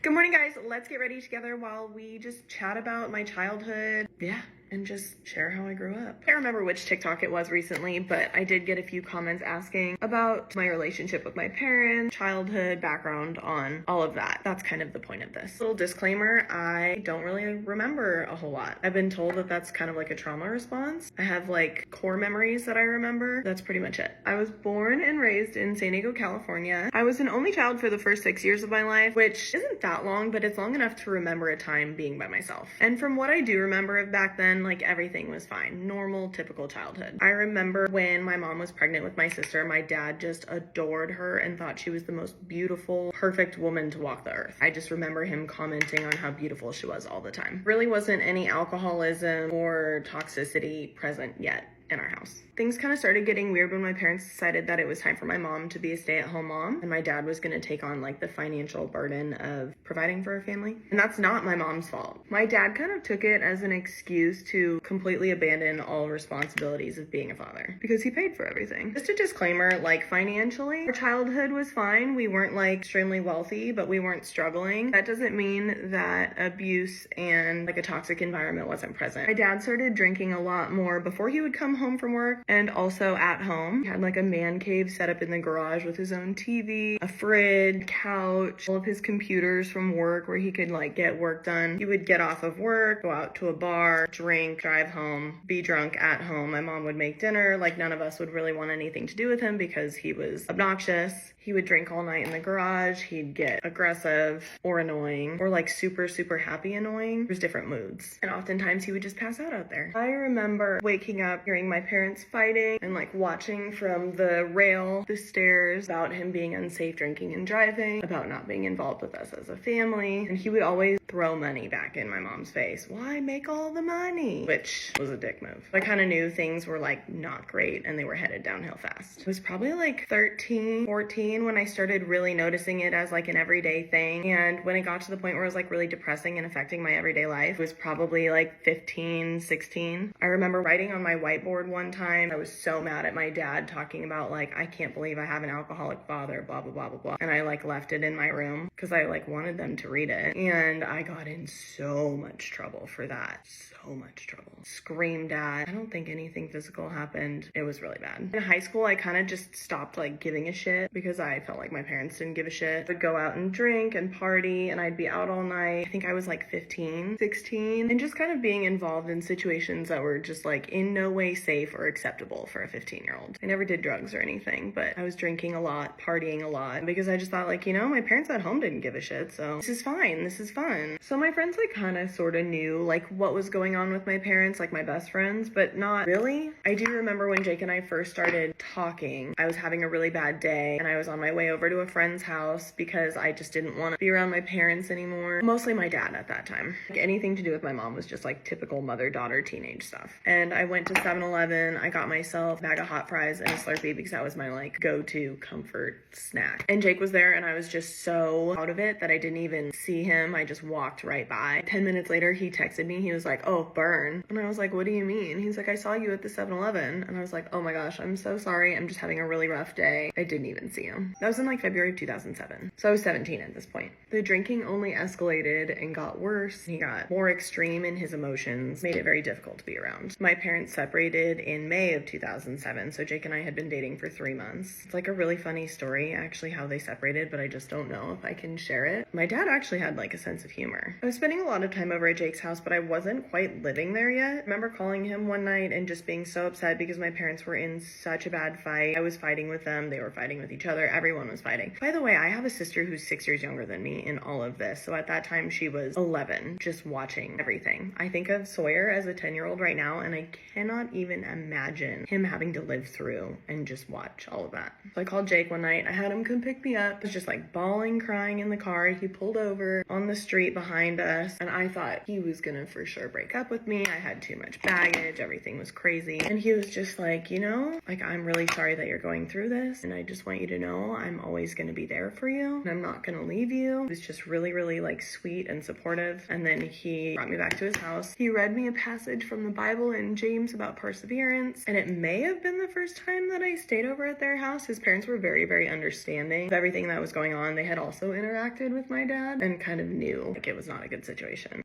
Good morning, guys. Let's get ready together while we just chat about my childhood. Yeah. And just share how I grew up. I can't remember which TikTok it was recently, but I did get a few comments asking about my relationship with my parents, childhood, background on all of that. That's kind of the point of this. Little disclaimer, I don't really remember a whole lot. I've been told that that's kind of like a trauma response. I have like core memories that I remember. That's pretty much it. I was born and raised in San Diego, California. I was an only child for the first 6 years of my life, which isn't that long, but it's long enough to remember a time being by myself. And from what I do remember of back then, like everything was fine. Normal, typical childhood. I remember when my mom was pregnant with my sister, my dad just adored her and thought she was the most beautiful, perfect woman to walk the earth. I just remember him commenting on how beautiful she was all the time. Really wasn't any alcoholism or toxicity present yet in our house. Things kind of started getting weird when my parents decided that it was time for my mom to be a stay-at-home mom and my dad was going to take on like the financial burden of providing for our family. And that's not my mom's fault. My dad kind of took it as an excuse to completely abandon all responsibilities of being a father because he paid for everything. Just a disclaimer, like financially, our childhood was fine. We weren't like extremely wealthy, but we weren't struggling. That doesn't mean that abuse and like a toxic environment wasn't present. My dad started drinking a lot more before he would come home from work and also at home. He had like a man cave set up in the garage with his own TV, a fridge, couch, all of his computers from work where he could like get work done. He would get off of work, go out to a bar, drink, drive home, be drunk at home. My mom would make dinner. Like none of us would really want anything to do with him because he was obnoxious. He would drink all night in the garage. He'd get aggressive or annoying or like super, super happy annoying. There's different moods. And oftentimes he would just pass out there. I remember waking up, hearing my parents fighting and like watching from the rail, the stairs, about him being unsafe drinking and driving, about not being involved with us as a family. And he would always throw money back in my mom's face. Why make all the money? Which was a dick move. I kind of knew things were like not great and they were headed downhill fast. It was probably like 13, 14 when I started really noticing it as like an everyday thing. And when it got to the point where it was like really depressing and affecting my everyday life, it was probably like 15, 16. I remember writing on my whiteboard one time, I was so mad at my dad talking about like, I can't believe I have an alcoholic father, blah, blah, blah, blah, blah. And I like left it in my room because I like wanted them to read it. And I got in so much trouble for that. So much trouble. Screamed at. I don't think anything physical happened. It was really bad. In high school, I kind of just stopped like giving a shit because I felt like my parents didn't give a shit. I would go out and drink and party and I'd be out all night. I think I was like 15, 16 and just kind of being involved in situations that were just like in no way safe or acceptable for a 15-year-old. I never did drugs or anything, but I was drinking a lot, partying a lot because I just thought like, you know, my parents at home didn't give a shit. So this is fine. This is fun. So my friends like kind of sort of knew like what was going on with my parents, like my best friends, but not really. I do remember when Jake and I first started talking, I was having a really bad day and I was on my way over to a friend's house because I just didn't want to be around my parents anymore. Mostly my dad at that time. Like anything to do with my mom was just like typical mother-daughter teenage stuff. And I went to 7-Eleven, I got myself a bag of hot fries and a Slurpee because that was my like go-to comfort snack. And Jake was there and I was just so out of it that I didn't even see him. I just walked right by. 10 minutes later, he texted me. He was like, oh, burn. And I was like, what do you mean? He's like, I saw you at the 7-Eleven. And I was like, oh my gosh, I'm so sorry. I'm just having a really rough day. I didn't even see him. That was in like February of 2007. So I was 17 at this point. The drinking only escalated and got worse. He got more extreme in his emotions, made it very difficult to be around. My parents separated in May of 2007. So Jake and I had been dating for 3 months. It's like a really funny story, actually, how they separated, but I just don't know if I can share it. My dad actually had like a sense of humor. I was spending a lot of time over at Jake's house, but I wasn't quite living there yet. I remember calling him one night and just being so upset because my parents were in such a bad fight. I was fighting with them. They were fighting with each other. Everyone was fighting. By the way, I have a sister who's 6 years younger than me in all of this. So at that time she was 11, just watching everything. I think of Sawyer as a 10-year-old right now and I cannot even imagine him having to live through and just watch all of that. So I called Jake one night. I had him come pick me up. I was just like bawling, crying in the car. He pulled over on the street behind us and I thought he was gonna for sure break up with me. I had too much baggage. Everything was crazy. And he was just like, you know, like, I'm really sorry that you're going through this. And I just want you to know I'm always gonna be there for you. And I'm not gonna leave you. He was just really, really like sweet and supportive. And then he brought me back to his house. He read me a passage from the Bible in James about perseverance perseverance. And it may have been the first time that I stayed over at their house. His parents were very, very understanding of everything that was going on. They had also interacted with my dad and kind of knew like it was not a good situation.